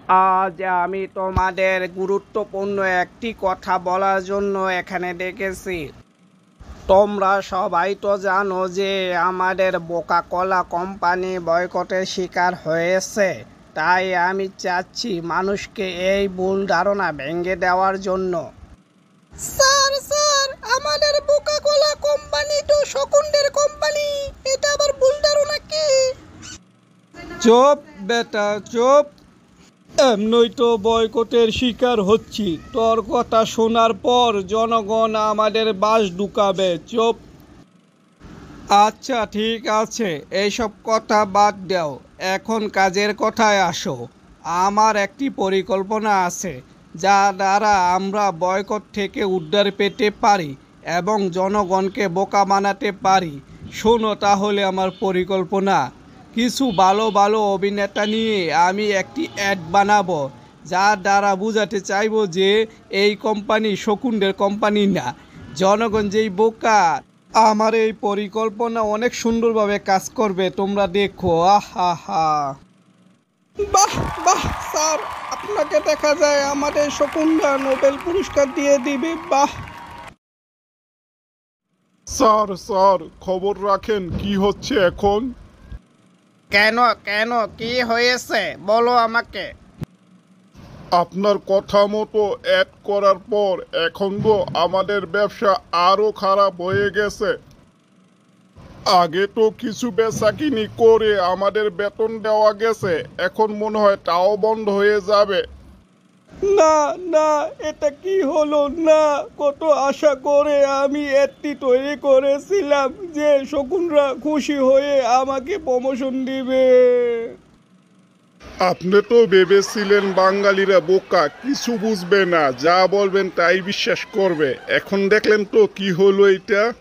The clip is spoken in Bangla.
আজ আমি তোমাদের গুরুত্বপূর্ণ একটি কথা বলার জন্য এখানে ডেকেছি। তোমরা সবাই তো জানো যে আমাদের কোকা-কোলা কোম্পানি বয়কটের শিকার হয়েছে। তাই আমি চাচ্ছি মানুষকে এই ভুল ধারণা ভেঙে দেওয়ার জন্য। স্যার, আমাদের কোকা-কোলা কোম্পানি তো শকুনদের কোম্পানি। এটা আবার ভুল ধারণা কি? চুপ বেটা চুপ। এমনই তো বয়কটের শিকার হচ্ছি। তোর কথা শোনার পর জনগণ আমাদের বাস ঢুকাবে। চুপ। আচ্ছা ঠিক আছে, এইসব কথা বাদ দাও, এখন কাজের কথায় আসো। আমার একটি পরিকল্পনা আছে যা দ্বারা আমরা বয়কট থেকে উদ্ধার পেতে পারি এবং জনগণকে বোকা বানাতে পারি। শোনো তাহলে আমার পরিকল্পনা। কিছু ভালো ভালো অভিনেতা নিয়ে আমি একটি অ্যাড বানাবো, যার দ্বারা বোঝাতে চাইবো যে এই কোম্পানি শকুনদের কোম্পানি না। জনগণ যেই বোকা। আমার এই পরিকল্পনা অনেক সুন্দরভাবে কাজ করবে, তোমরা দেখো। আহা। বাহ বাহ স্যার, আপনাকে দেখা যায় আমাদের শকুনরা নোবেল পুরস্কার দিয়ে দিবে। বাহ। স্যার খবর রাখেন কি হচ্ছে এখন। কেন কেন কি হয়েছে বলো আমাকে। আপনার কথা মতো অ্যাড করার পর এখন তো আমাদের ব্যবসা আরো খারাপ হয়ে গেছে। আগে তো কিছু বেচাকিনি করে আমাদের বেতন দেওয়া গেছে, এখন মনে হয় তাও বন্ধ হয়ে যাবে। না না, এটা কি হলো না? কত আশা করে আমি এটি তৈরি করেছিলাম যে শকুনরা খুশি হয়ে আমাকে প্রমোশন দিবে। আপনি তো ভেবেছিলেন বাঙালিরা বোকা, কিছু বুঝবে না, যা বলবেন তাই বিশ্বাস করবে। এখন দেখলেন তো কি হলো এটা।